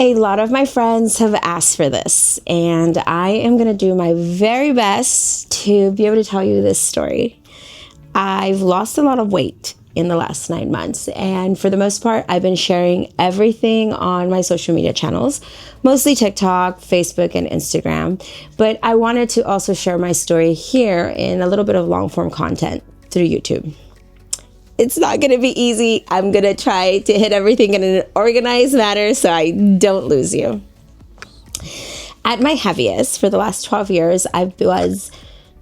A lot of my friends have asked for this, and I am going to do my very best to be able to tell you this story. I've lost a lot of weight in the last 9 months, and for the most part, I've been sharing everything on my social media channels, mostly TikTok, Facebook, and Instagram. But I wanted to also share my story here in a little bit of long-form content through YouTube. It's not going to be easy. I'm going to try to hit everything in an organized manner so I don't lose you. At my heaviest for the last 12 years, I was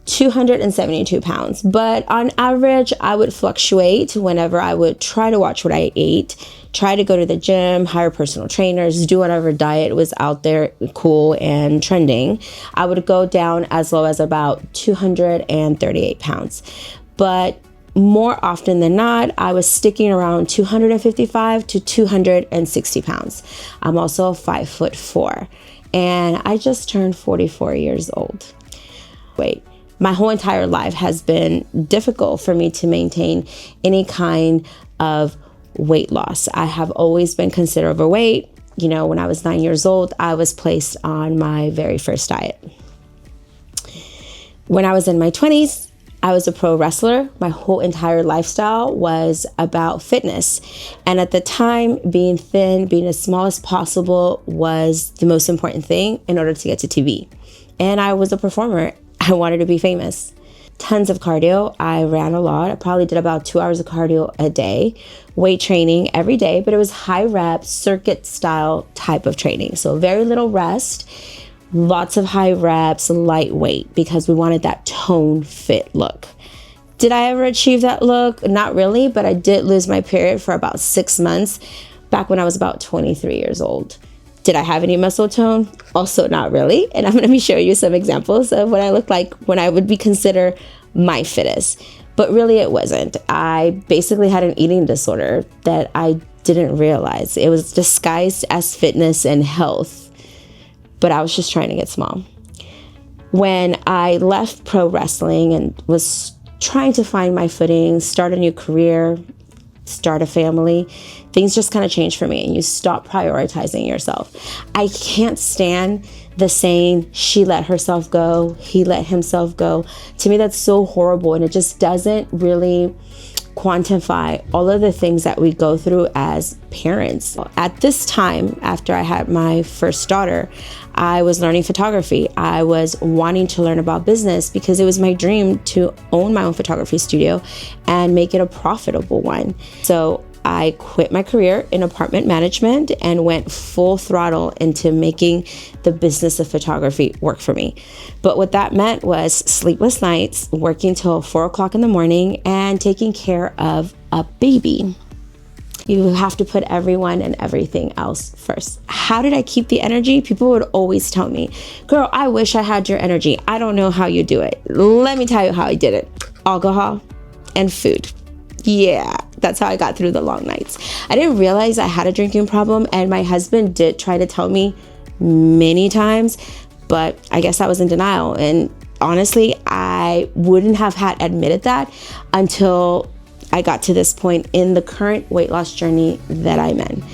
272 pounds. But on average, I would fluctuate whenever I would try to watch what I ate, try to go to the gym, hire personal trainers, do whatever diet was out there cool and trending. I would go down as low as about 238 pounds. But more often than not, I was sticking around 255 to 260 pounds. I'm also 5'4", and I just turned 44 years old. My whole entire life has been difficult for me to maintain any kind of weight loss. I have always been considered overweight. You know, when I was 9 years old, I was placed on my very first diet. When I was in my 20s, I was a pro wrestler. My whole entire lifestyle was about fitness. And at the time, being thin, being as small as possible was the most important thing in order to get to TV. And I was a performer. I wanted to be famous. Tons of cardio. I ran a lot. I probably did about 2 hours of cardio a day. Weight training every day, but it was high rep, circuit style type of training. So very little rest. Lots of high reps, lightweight, because we wanted that tone fit look. Did I ever achieve that look? Not really, but I did lose my period for about 6 months back when I was about 23 years old. Did I have any muscle tone? Also not really. And I'm going to be showing you some examples of what I looked like when I would be considered my fittest. But really it wasn't. I basically had an eating disorder that I didn't realize. It was disguised as fitness and health, but I was just trying to get small. When I left pro wrestling and was trying to find my footing, start a new career, start a family, things just kind of changed for me, and you stop prioritizing yourself. I can't stand the saying, she let herself go, he let himself go. To me, that's so horrible, and it just doesn't really quantify all of the things that we go through as parents. At this time, after I had my first daughter, I was learning photography. I was wanting to learn about business because it was my dream to own my own photography studio and make it a profitable one. So I quit my career in apartment management and went full throttle into making the business of photography work for me. But what that meant was sleepless nights, working till 4 o'clock in the morning, and taking care of a baby. You have to put everyone and everything else first. How did I keep the energy? People would always tell me, girl, I wish I had your energy. I don't know how you do it. Let me tell you how I did it. Alcohol and food. Yeah, that's how I got through the long nights. I didn't realize I had a drinking problem, and my husband did try to tell me many times, but I guess I was in denial. And honestly, I wouldn't have had admitted that until I got to this point in the current weight loss journey that I'm in.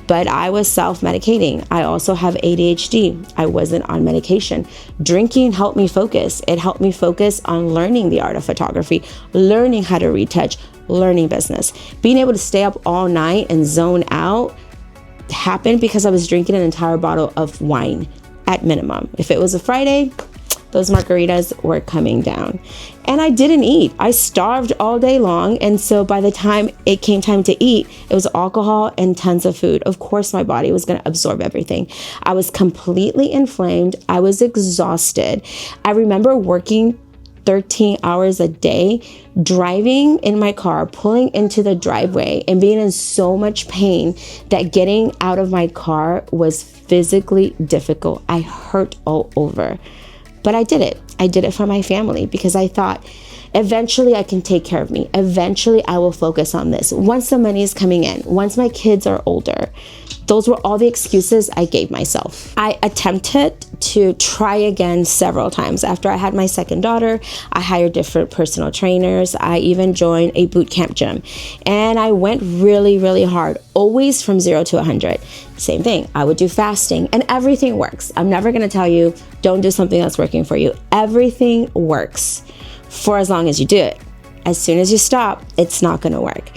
But I was self-medicating. I also have ADHD. I wasn't on medication. Drinking helped me focus. It helped me focus on learning the art of photography, learning how to retouch, learning business. Being able to stay up all night and zone out happened because I was drinking an entire bottle of wine at minimum. If it was a Friday, those margaritas were coming down. And I didn't eat. I starved all day long. And so by the time it came time to eat, it was alcohol and tons of food. Of course, my body was going to absorb everything. I was completely inflamed. I was exhausted. I remember working 13 hours a day, driving in my car, pulling into the driveway, and being in so much pain that getting out of my car was physically difficult. I hurt all over. But I did it. I did it for my family because I thought, eventually I can take care of me. Eventually I will focus on this. Once the money is coming in, once my kids are older, Those were all the excuses I gave myself. I attempted to try again several times. After I had my second daughter, I hired different personal trainers. I even joined a boot camp gym. And I went really, really hard, always from 0 to 100. Same thing. I would do fasting and everything works. I'm never going to tell you, don't do something that's working for you. Everything works for as long as you do it. As soon as you stop, it's not going to work.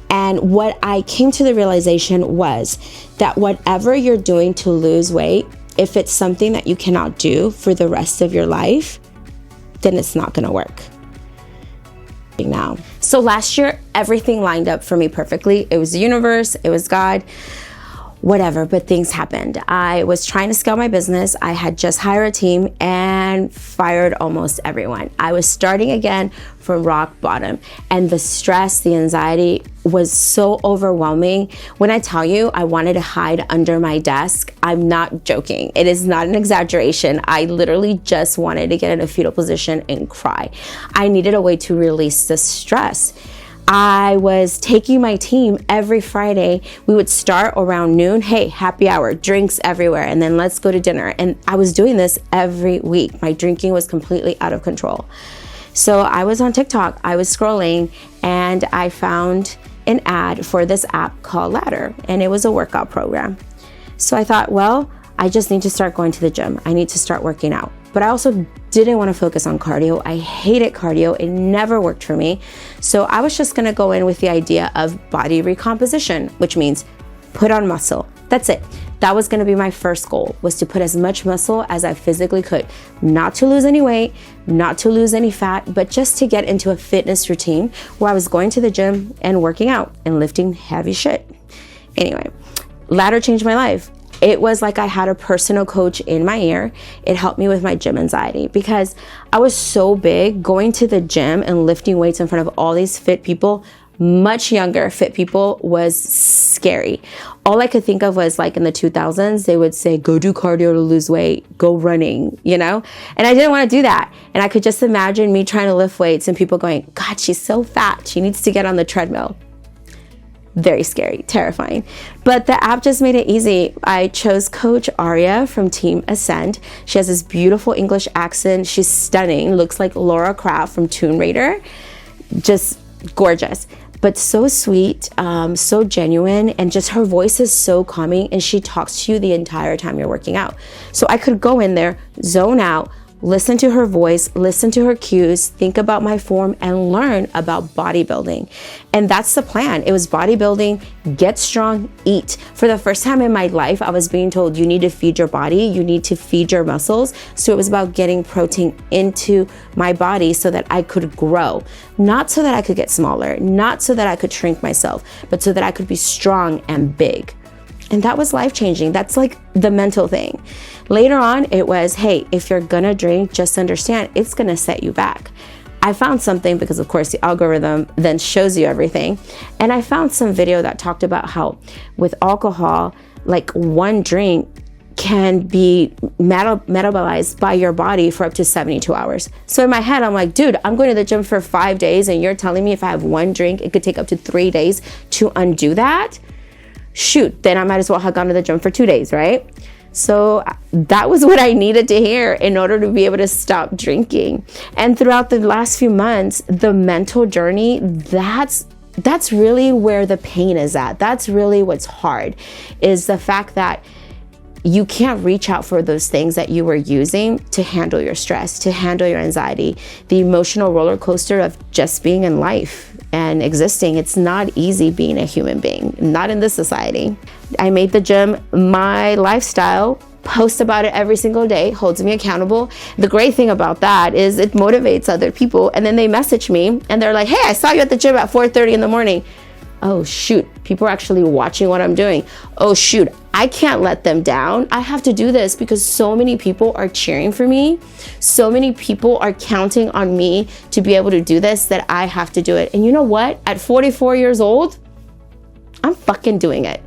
And what I came to the realization was that whatever you're doing to lose weight, if it's something that you cannot do for the rest of your life, then it's not going to work. Now. So last year, everything lined up for me perfectly. It was the universe, it was God, whatever, but things happened. I was trying to scale my business. I had just hired a team and fired almost everyone. I was starting again from rock bottom, and the stress, the anxiety was so overwhelming. When I tell you I wanted to hide under my desk, I'm not joking. It is not an exaggeration. I literally just wanted to get in a fetal position and cry. I needed a way to release the stress. I was taking my team every Friday. We would start around noon. Hey, happy hour, drinks everywhere, and then let's go to dinner. And I was doing this every week. My drinking was completely out of control. So I was on TikTok, I was scrolling, and I found an ad for this app called Ladder, and it was a workout program. So I thought, well, I just need to start going to the gym. I need to start working out. But I also didn't want to focus on cardio. I hated cardio. It never worked for me. So I was just going to go in with the idea of body recomposition, which means put on muscle. That's it. That was going to be my first goal, was to put as much muscle as I physically could. Not to lose any weight, not to lose any fat, but just to get into a fitness routine where I was going to the gym and working out and lifting heavy shit. Anyway, Ladder changed my life. It was like I had a personal coach in my ear. It helped me with my gym anxiety because I was so big. Going to the gym and lifting weights in front of all these fit people, much younger fit people, was scary. All I could think of was like in the 2000s, they would say, go do cardio to lose weight, go running, you know? And I didn't want to do that. And I could just imagine me trying to lift weights and people going, God, she's so fat. She needs to get on the treadmill. Very scary, terrifying. But the app just made it easy. I chose Coach Aria from Team Ascend. She has this beautiful English accent. She's stunning, looks like Laura Croft from Tomb Raider. Just gorgeous, but so sweet, so genuine, and just her voice is so calming, and she talks to you the entire time you're working out. So I could go in there, zone out, listen to her voice, listen to her cues, think about my form, and learn about bodybuilding. And that's the plan. It was bodybuilding, get strong, eat. For the first time in my life, I was being told you need to feed your body, you need to feed your muscles. So it was about getting protein into my body so that I could grow. Not so that I could get smaller, not so that I could shrink myself, but so that I could be strong and big. And that was life-changing. That's like the mental thing. Later on, it was, hey, if you're gonna drink, just understand it's gonna set you back. I found something, because of course the algorithm then shows you everything. And I found some video that talked about how with alcohol, like one drink can be metabolized by your body for up to 72 hours. So in my head, I'm like, dude, I'm going to the gym for 5 days and you're telling me if I have one drink, it could take up to 3 days to undo that? Shoot, then I might as well have gone to the gym for 2 days, right? So that was what I needed to hear in order to be able to stop drinking. And throughout the last few months, the mental journey, that's really where the pain is at. That's really what's hard, is the fact that you can't reach out for those things that you were using to handle your stress, to handle your anxiety, the emotional roller coaster of just being in life and existing. It's not easy being a human being, not in this society. I made the gym my lifestyle, post about it every single day, holds me accountable. The great thing about that is it motivates other people, and then they message me and they're like, hey, I saw you at the gym at 4:30 in the morning. Oh shoot, people are actually watching what I'm doing. Oh shoot, I can't let them down. I have to do this because so many people are cheering for me. So many people are counting on me to be able to do this, that I have to do it. And you know what? At 44 years old, I'm fucking doing it.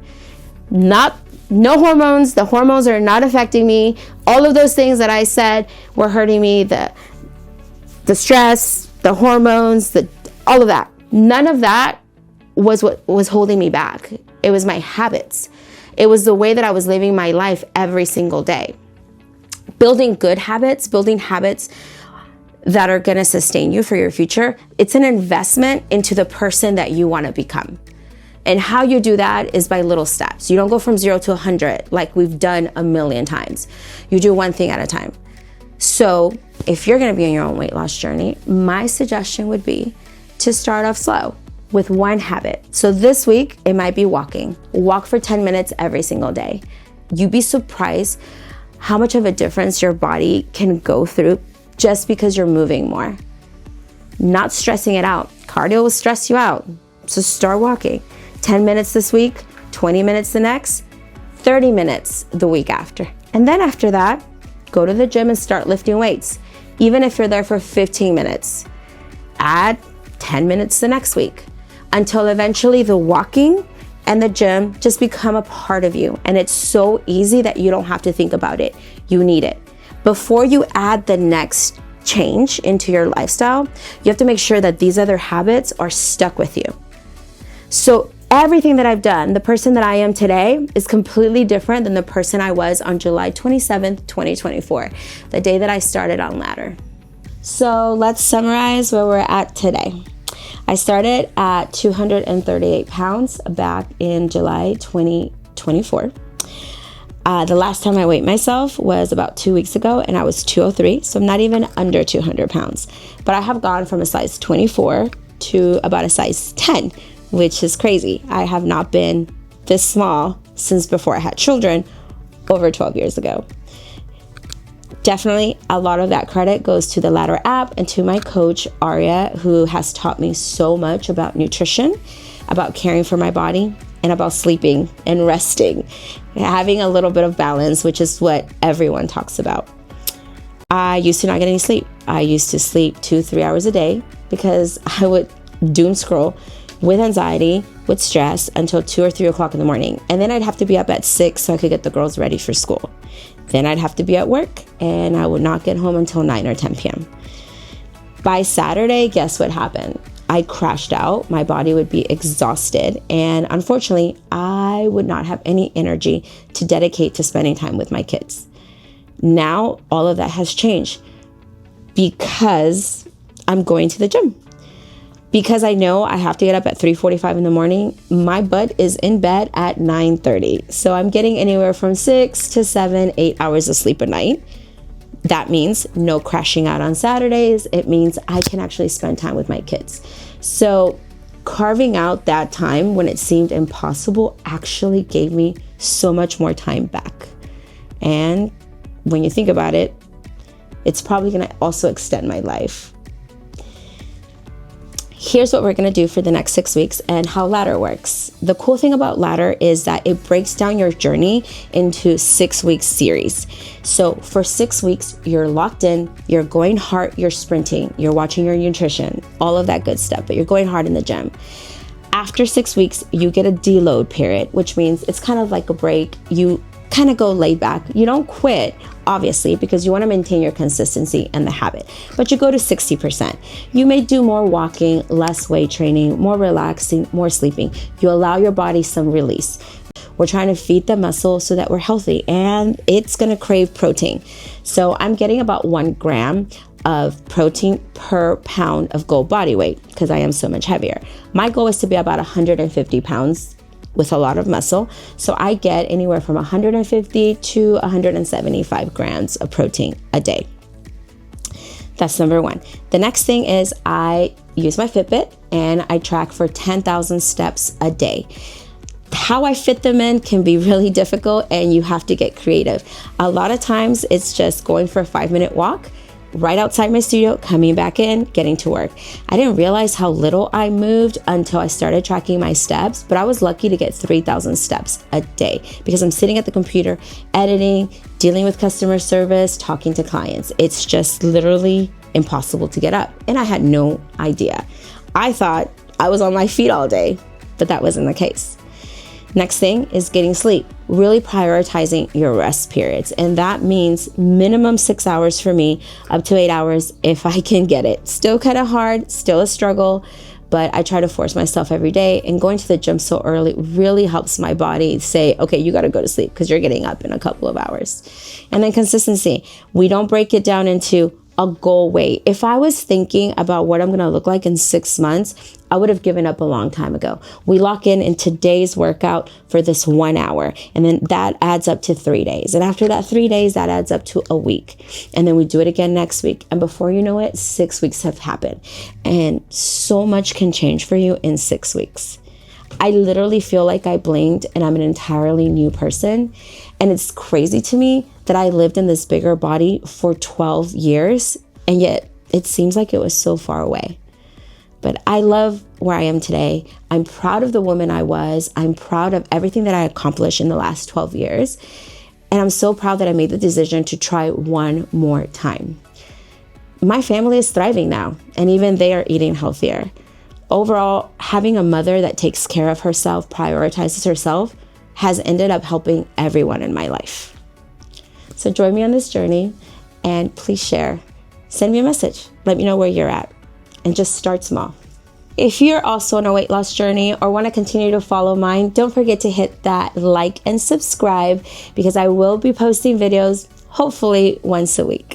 No hormones. The hormones are not affecting me. All of those things that I said were hurting me. The stress, the hormones, all of that. None of that was what was holding me back. It was my habits. It was the way that I was living my life every single day. Building good habits, building habits that are going to sustain you for your future, it's an investment into the person that you want to become. And how you do that is by little steps. You don't go from 0 to 100 like we've done a million times. You do one thing at a time. So if you're going to be on your own weight loss journey, my suggestion would be to start off slow with one habit. So this week, it might be walking. Walk for 10 minutes every single day. You'd be surprised how much of a difference your body can go through just because you're moving more. Not stressing it out. Cardio will stress you out. So start walking. 10 minutes this week, 20 minutes the next, 30 minutes the week after. And then after that, go to the gym and start lifting weights. Even if you're there for 15 minutes, add 10 minutes the next week until eventually the walking and the gym just become a part of you. And it's so easy that you don't have to think about it. You need it. Before you add the next change into your lifestyle, you have to make sure that these other habits are stuck with you. So everything that I've done, the person that I am today is completely different than the person I was on July 27th, 2024, the day that I started on Ladder. So let's summarize where we're at today. I started at 238 pounds back in July 2024. The last time I weighed myself was about 2 weeks ago, and I was 203, so I'm not even under 200 pounds. But I have gone from a size 24 to about a size 10, which is crazy. I have not been this small since before I had children over 12 years ago. Definitely a lot of that credit goes to the Ladder app and to my coach, Aria, who has taught me so much about nutrition, about caring for my body, and about sleeping and resting, having a little bit of balance, which is what everyone talks about. I used to not get any sleep. I used to sleep 2-3 hours a day because I would doom scroll with anxiety, with stress until 2 or 3 o'clock in the morning. And then I'd have to be up at 6 so I could get the girls ready for school. Then I'd have to be at work and I would not get home until 9 or 10 p.m. By Saturday, guess what happened? I crashed out. My body would be exhausted. And unfortunately, I would not have any energy to dedicate to spending time with my kids. Now, all of that has changed because I'm going to the gym. Because I know I have to get up at 3:45 in the morning, my butt is in bed at 9:30. So I'm getting anywhere from 6 to 7, 8 hours of sleep a night. That means no crashing out on Saturdays. It means I can actually spend time with my kids. So carving out that time when it seemed impossible actually gave me so much more time back. And when you think about it, it's probably going to also extend my life. Here's what we're going to do for the next 6 weeks and how Ladder works. The cool thing about Ladder is that it breaks down your journey into 6-week series. So for 6 weeks, you're locked in, you're going hard, you're sprinting, you're watching your nutrition, all of that good stuff, but you're going hard in the gym. After 6 weeks, you get a deload period, which means it's kind of like a break. You kind of go laid back. You don't quit, obviously, because you want to maintain your consistency and the habit, but you go to 60%. You may do more walking, less weight training, more relaxing, more sleeping. You allow your body some release. We're trying to feed the muscle so that we're healthy, and it's going to crave protein. So I'm getting about 1 gram of protein per pound of goal body weight because I am so much heavier. My goal is to be about 150 pounds with a lot of muscle. So I get anywhere from 150 to 175 grams of protein a day. That's number 1. The next thing is I use my Fitbit and I track for 10,000 steps a day. How I fit them in can be really difficult and you have to get creative. A lot of times it's just going for a 5-minute walk right outside my studio, coming back in, getting to work. I didn't realize how little I moved until I started tracking my steps, but I was lucky to get 3,000 steps a day because I'm sitting at the computer, editing, dealing with customer service, talking to clients. It's just literally impossible to get up. And I had no idea. I thought I was on my feet all day, but that wasn't the case. Next thing is getting sleep, really prioritizing your rest periods. And that means minimum 6 hours for me, up to 8 hours if I can get it. Still kind of hard, still a struggle, but I try to force myself every day, and going to the gym so early really helps my body say, okay, you got to go to sleep because you're getting up in a couple of hours. And then consistency. We don't break it down into a goal weight. If I was thinking about what I'm going to look like in 6 months, I would have given up a long time ago. We lock in today's workout for this 1 hour, and then that adds up to 3 days. And after that 3 days, that adds up to a week. And then we do it again next week. And before you know it, 6 weeks have happened. And so much can change for you in 6 weeks. I literally feel like I blinked and I'm an entirely new person. And it's crazy to me that I lived in this bigger body for 12 years, and yet it seems like it was so far away. But I love where I am today. I'm proud of the woman I was. I'm proud of everything that I accomplished in the last 12 years. And I'm so proud that I made the decision to try one more time. My family is thriving now, and even they are eating healthier. Overall, having a mother that takes care of herself, prioritizes herself, has ended up helping everyone in my life. So join me on this journey, and please share. Send me a message. Let me know where you're at, and just start small. If you're also on a weight loss journey or want to continue to follow mine, don't forget to hit that like and subscribe, because I will be posting videos hopefully once a week.